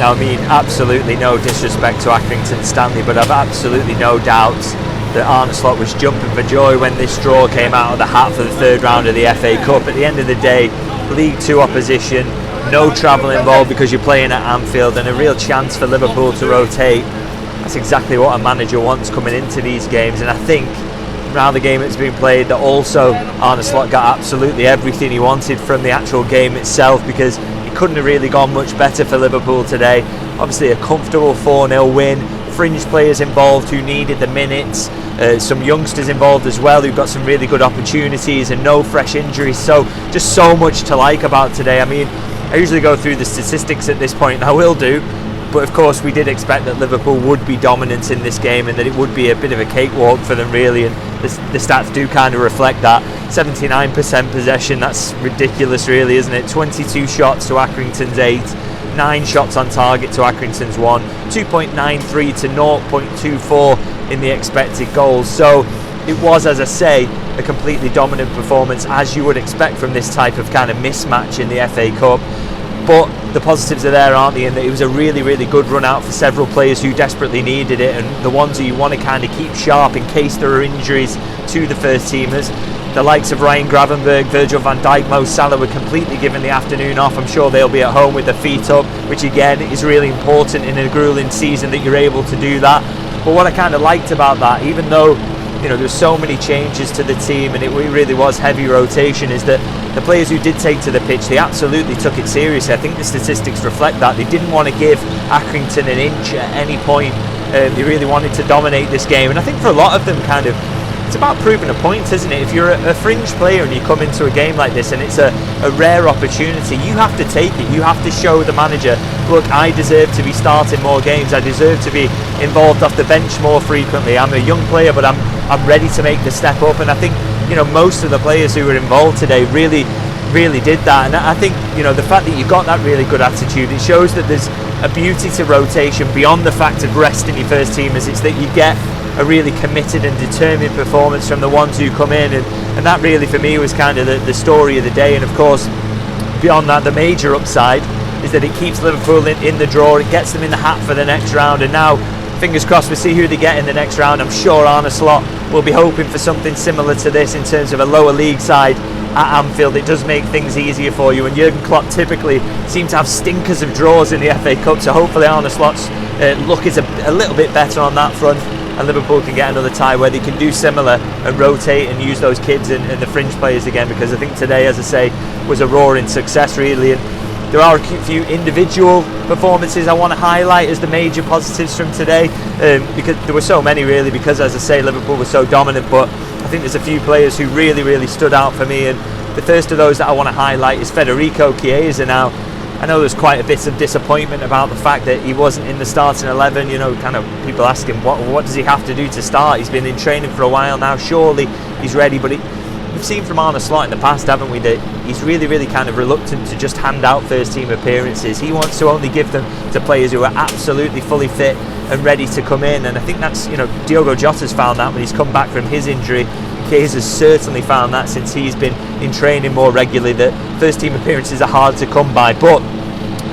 Now, I mean, absolutely no disrespect to Accrington Stanley, but I've absolutely no doubts that Arne Slot was jumping for joy when this draw came out of the hat for the third round of the FA Cup. At the end of the day, League Two opposition, no travel involved because you're playing at Anfield, and a real chance for Liverpool to rotate. That's exactly what a manager wants coming into these games, and I think around the game that's been played that also Arne Slot got absolutely everything he wanted from the actual game itself, because it couldn't have really gone much better for Liverpool today. Obviously a comfortable 4-0 win, fringe players involved who needed the minutes, some youngsters involved as well who've got some really good opportunities, and no fresh injuries, so just so much to like about today. I mean, I usually go through the statistics at this point, and I will do, but of course we did expect that Liverpool would be dominant in this game and that it would be a bit of a cakewalk for them really, and the stats do kind of reflect that. 79% possession, that's ridiculous really, isn't it? 22 shots to Accrington's 8, 9 shots on target to Accrington's 1, 2.93 to 0.24 in the expected goals. So it was, as I say, a completely dominant performance, as you would expect from this type of kind of mismatch in the FA Cup. But the positives are there, aren't they, in that it was a really, really good run out for several players who desperately needed it, and the ones who you want to kind of keep sharp in case there are injuries to the first teamers. The likes of Ryan Gravenberch, Virgil van Dijk, Mo Salah were completely given the afternoon off. I'm sure they'll be at home with their feet up, which again is really important in a grueling season that you're able to do that. But what I kind of liked about that, even though there's so many changes to the team and it really was heavy rotation, is that the players who did take to the pitch, they absolutely took it seriously. I think the statistics reflect that. They didn't want to give Accrington an inch at any point. They really wanted to dominate this game, and I think for a lot of them it's about proving a point, isn't it? If you're a fringe player and you come into a game like this and it's a rare opportunity, you have to take it. You have to show the manager, look, I deserve to be starting more games, I deserve to be involved off the bench more frequently. I'm a young player, but I'm ready to make the step up, and I think most of the players who were involved today really did that. And I think the fact that you got that really good attitude, it shows that there's a beauty to rotation beyond the fact of resting your first teamers. It's that you get a really committed and determined performance from the ones who come in, and that really for me was kind of the story of the day. And of course, beyond that, the major upside is that it keeps Liverpool in the draw, it gets them in the hat for the next round, and now fingers crossed we'll see who they get in the next round. I'm sure Arne Slot will be hoping for something similar to this in terms of a lower league side at Anfield. It does make things easier for you, and Jurgen Klopp typically seems to have stinkers of draws in the FA Cup, so hopefully Arne Slot's look is a little bit better on that front, and Liverpool can get another tie where they can do similar and rotate and use those kids and the fringe players again, because I think today, as I say, was a roaring success really. And there are a few individual performances I want to highlight as the major positives from today, because there were so many really, because as I say, Liverpool was so dominant, but I think there's a few players who really stood out for me, and the first of those that I want to highlight is Federico Chiesa. Now, I know there's quite a bit of disappointment about the fact that he wasn't in the starting 11, kind of people ask him what does he have to do to start. He's been in training for a while now, surely he's ready, but we've seen from Arne Slot in the past, haven't we, that he's really kind of reluctant to just hand out first team appearances. He wants to only give them to players who are absolutely fully fit and ready to come in, and I think that's, Diogo Jota's found that when he's come back from his injury. Chiesa's certainly found that since he's been in training more regularly, that first team appearances are hard to come by, but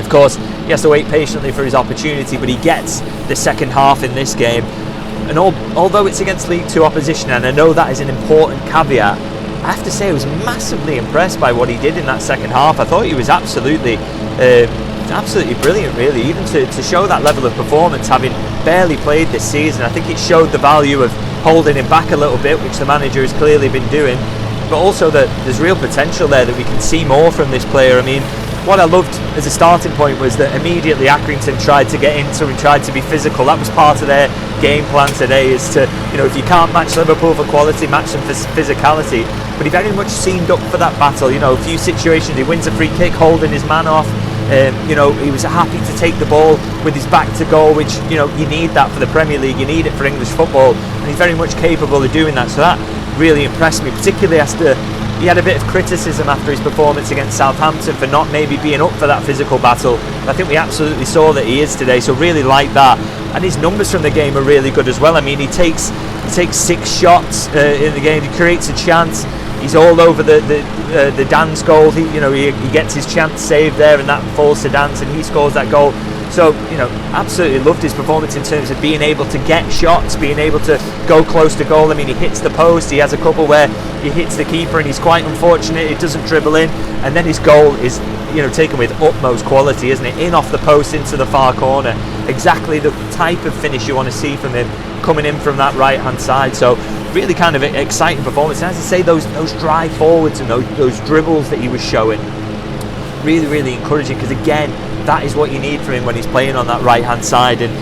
of course he has to wait patiently for his opportunity, but he gets the second half in this game, and although it's against League Two opposition, and I know that is an important caveat, I have to say I was massively impressed by what he did in that second half. I thought he was absolutely brilliant really, even to show that level of performance, having barely played this season. I think it showed the value of holding him back a little bit, which the manager has clearly been doing, but also that there's real potential there, that we can see more from this player. I mean, what I loved as a starting point was that immediately Accrington tried to get into and tried to be physical. That was part of their game plan today, is to, if you can't match Liverpool for quality, match them for physicality. But he very much seemed up for that battle. A few situations, he wins a free kick holding his man off. He was happy to take the ball with his back to goal, which, you need that for the Premier League, you need it for English football, and he's very much capable of doing that. So that really impressed me, particularly after he had a bit of criticism after his performance against Southampton for not maybe being up for that physical battle. I think we absolutely saw that he is today, so really like that. And his numbers from the game are really good as well. I mean, he takes 6 shots in the game, he creates a chance. He's all over the Danns goal. He gets his chance saved there, and that falls to Danns, and he scores that goal. So, absolutely loved his performance in terms of being able to get shots, being able to go close to goal. I mean, he hits the post, he has a couple where he hits the keeper and he's quite unfortunate, it doesn't dribble in, and then his goal is taken with utmost quality, isn't it? In off the post into the far corner. Exactly the type of finish you want to see from him coming in from that right hand side. So really kind of exciting performance. And as I say, those drive forwards and those dribbles that he was showing, really encouraging, because again, that is what you need from him when he's playing on that right hand side. And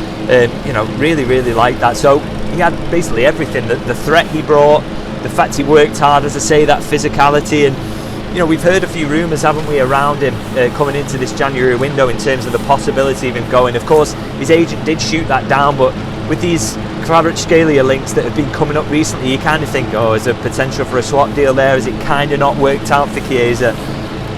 really like that. So he had basically everything. The threat he brought, the fact he worked hard, as I say, that physicality. And we've heard a few rumours, haven't we, around him coming into this January window in terms of the possibility of him going. Of course, his agent did shoot that down, but with these Kvaratskhelia links that have been coming up recently, you kind of think, is there potential for a swap deal there? Has it kind of not worked out for Chiesa?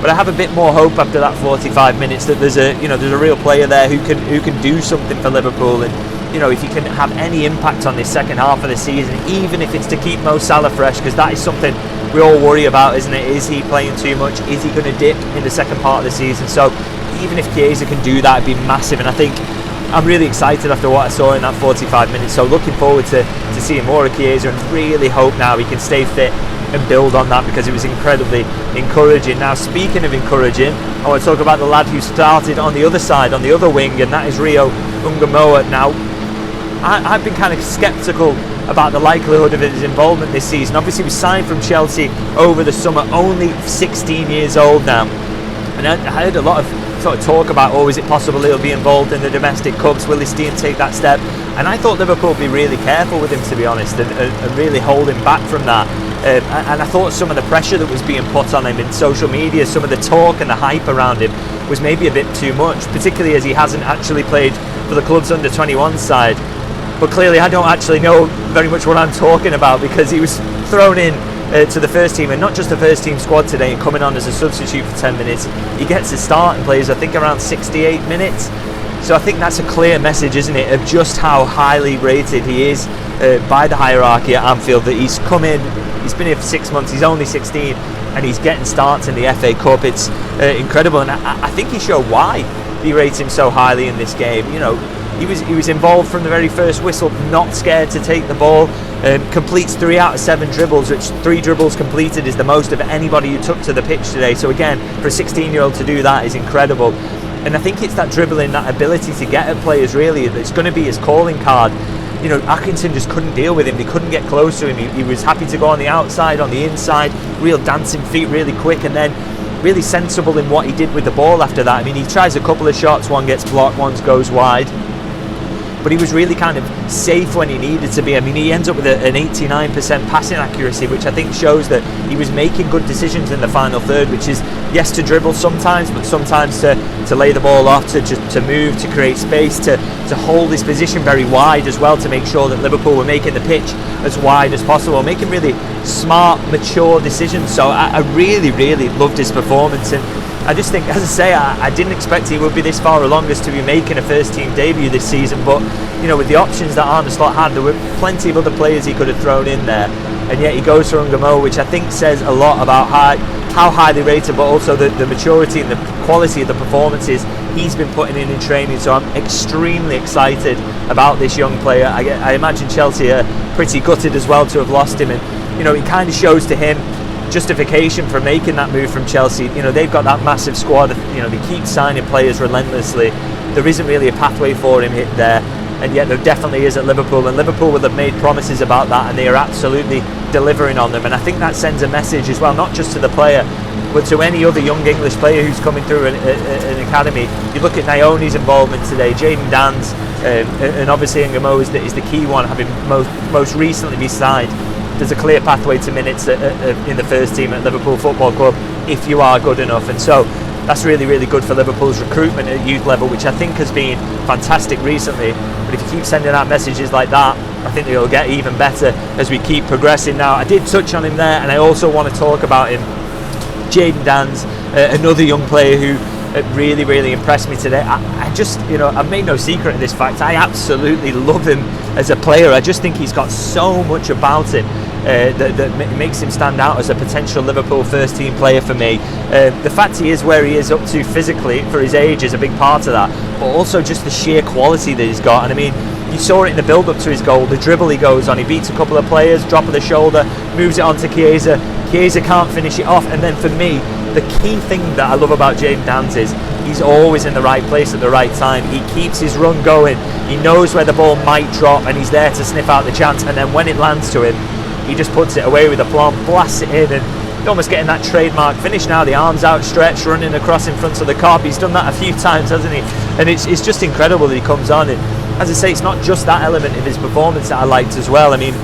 But I have a bit more hope after that 45 minutes that there's a real player there who can do something for Liverpool. And if he can have any impact on this second half of the season, even if it's to keep Mo Salah fresh, because that is something we all worry about, isn't it? Is he playing too much? Is he going to dip in the second part of the season? So even if Chiesa can do that, it'd be massive. And I think I'm really excited after what I saw in that 45 minutes. So looking forward to seeing more of Chiesa, and really hope now he can stay fit and build on that, because it was incredibly encouraging. Now, speaking of encouraging, I want to talk about the lad who started on the other side, on the other wing, and that is Rio Ngumoha. Now, I've been kind of sceptical about the likelihood of his involvement this season. Obviously, he was signed from Chelsea over the summer, only 16 years old now. And I heard a lot of sort of talk about, is it possible he'll be involved in the domestic cups? Will he take that step? And I thought Liverpool would be really careful with him, to be honest, and really hold him back from that. And I thought some of the pressure that was being put on him in social media, some of the talk and the hype around him was maybe a bit too much, particularly as he hasn't actually played for the club's under-21 side. But clearly I don't actually know very much what I'm talking about, because he was thrown in to the first team, and not just the first team squad today, and coming on as a substitute for 10 minutes. He gets his start and plays, I think, around 68 minutes. So I think that's a clear message, isn't it, of just how highly rated he is by the hierarchy at Anfield, that he's come in, he's been here for 6 months, he's only 16, and he's getting starts in the FA Cup. It's incredible, and I think he showed why he rates him so highly in this game. He was involved from the very first whistle, not scared to take the ball, completes 3 out of 7 dribbles, which 3 dribbles completed is the most of anybody who took to the pitch today. So again, for a 16-year-old to do that is incredible. And I think it's that dribbling, that ability to get at players, really, that's going to be his calling card. Accrington just couldn't deal with him. They couldn't get close to him. He was happy to go on the outside, on the inside, real dancing feet, really quick, and then really sensible in what he did with the ball after that. I mean, he tries a couple of shots, one gets blocked, one goes wide. But he was really kind of safe when he needed to be. I mean, he ends up with an 89% passing accuracy, which I think shows that he was making good decisions in the final third, which is, yes, to dribble sometimes, but sometimes to lay the ball off, to move, to create space, to hold his position very wide as well, to make sure that Liverpool were making the pitch as wide as possible, making really smart, mature decisions. So I really loved his performance. And I just think, as I say, I didn't expect he would be this far along as to be making a first team debut this season, but with the options that Arne Slot had, there were plenty of other players he could have thrown in there, and yet he goes for Ngumoha, which I think says a lot about how highly rated, but also the maturity and the quality of the performances he's been putting in training. So I'm extremely excited about this young player. I imagine Chelsea are pretty gutted as well to have lost him, and it kind of shows to him justification for making that move from Chelsea. They've got that massive squad. They keep signing players relentlessly. There isn't really a pathway for him there, and yet there definitely is at Liverpool, and Liverpool will have made promises about that, and they are absolutely delivering on them. And I think that sends a message as well, not just to the player, but to any other young English player who's coming through an academy. You look at Naoni's involvement today, Jayden Danns, and obviously Ngumoha is the key one, having most recently been signed. There's a clear pathway to minutes in the first team at Liverpool Football Club if you are good enough, and so that's really good for Liverpool's recruitment at youth level, which I think has been fantastic recently. But if you keep sending out messages like that, I think they'll get even better as we keep progressing. Now, I did touch on him there, and I also want to talk about him, Jayden Danns, another young player who really impressed me today. I just, I've made no secret of this fact. I absolutely love him as a player. I just think he's got so much about him that makes him stand out as a potential Liverpool first team player for me. The fact he is where he is up to physically for his age is a big part of that, but also just the sheer quality that he's got. And I mean, you saw it in the build up to his goal, the dribble he goes on, he beats a couple of players, drop of the shoulder, moves it on to Chiesa. Chiesa can't finish it off. And then for me, the key thing that I love about Jayden Danns is he's always in the right place at the right time. He keeps his run going, he knows where the ball might drop, and he's there to sniff out the chance. And then when it lands to him, he just puts it away with aplomb, blasts it in, and almost getting that trademark finish now, the arms outstretched, running across in front of the Kop. He's done that a few times, hasn't he? And it's just incredible that he comes on. And as I say, it's not just that element of his performance that I liked as well. I mean,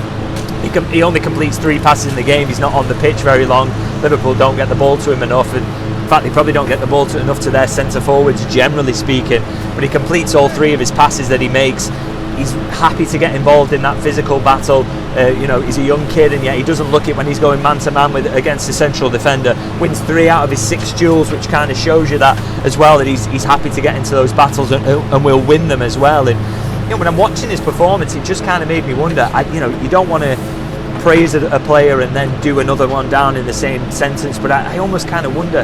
he only completes 3 passes in the game. He's not on the pitch very long. Liverpool don't get the ball to him enough, and in fact, they probably don't get the ball enough to their centre forwards, generally speaking. But he completes all 3 of his passes that he makes. He's happy to get involved in that physical battle. You know, he's a young kid, and yet he doesn't look it when he's going man to man against the central defender. Wins 3 out of his 6 duels, which kind of shows you that as well, that he's happy to get into those battles and will win them as well. And you know, when I'm watching his performance, it just kind of made me wonder. You know, you don't want to praise a player and then do another one down in the same sentence, but I almost kind of wonder,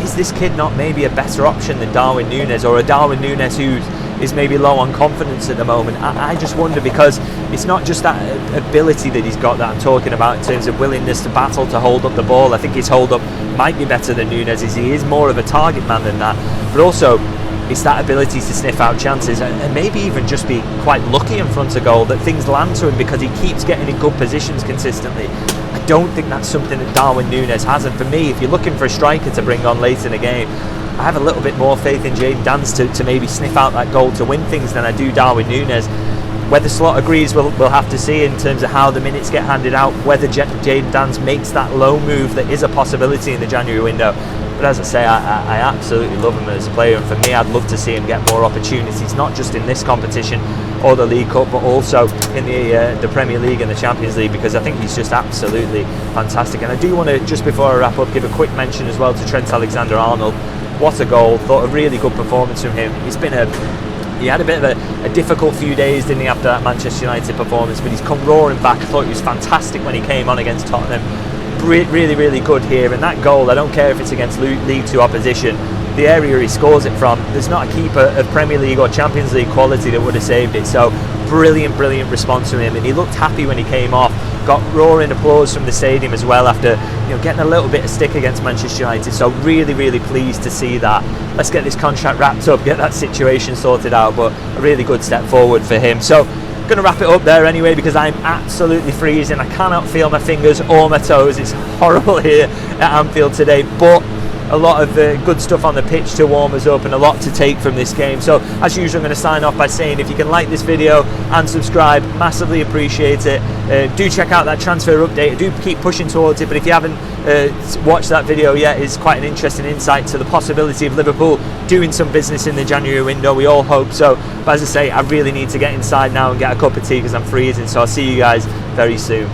is this kid not maybe a better option than Darwin Núñez, or a Darwin Núñez who is maybe low on confidence at the moment? I just wonder, because it's not just that ability that he's got that I'm talking about in terms of willingness to battle, to hold up the ball. I think his hold up might be better than Núñez's. He is more of a target man than that, but also it's that ability to sniff out chances and maybe even just be quite lucky in front of goal, that things land to him because he keeps getting in good positions consistently. I don't think that's something that Darwin Núñez has, and for me, if you're looking for a striker to bring on late in the game, I have a little bit more faith in Jayden Danns to maybe sniff out that goal to win things than I do Darwin Núñez. Whether Slot agrees, we'll have to see in terms of how the minutes get handed out, whether Jayden Danns makes that low move that is a possibility in the January window. But as I say, I absolutely love him as a player, and for me, I'd love to see him get more opportunities, not just in this competition or the League Cup, but also in the Premier League and the Champions League, because I think he's just absolutely fantastic. And I do want to, just before I wrap up, give a quick mention as well to Trent Alexander-Arnold. What a goal. Thought a really good performance from him. He had a bit of a difficult few days, didn't he, after that Manchester United performance, but he's come roaring back. I thought he was fantastic when he came on against Tottenham. Really, really good here. And that goal, I don't care if it's against League 2 opposition, the area he scores it from, there's not a keeper of Premier League or Champions League quality that would have saved it. So brilliant response from him, and he looked happy when he came off. Got roaring applause from the stadium as well after, you know, getting a little bit of stick against Manchester United. So really pleased to see that. Let's get this contract wrapped up, get that situation sorted out, but a really good step forward for him. So going to wrap it up there anyway, because I'm absolutely freezing. I cannot feel my fingers or my toes. It's horrible here at Anfield today, but a lot of good stuff on the pitch to warm us up and a lot to take from this game. So as usual, I'm going to sign off by saying, if you can like this video and subscribe, massively appreciate it. Do check out that transfer update. I do keep pushing towards it, but if you haven't watched that video yet, it's quite an interesting insight to the possibility of Liverpool doing some business in the January window. We all hope so, but as I say, I really need to get inside now and get a cup of tea because I'm freezing. So I'll see you guys very soon.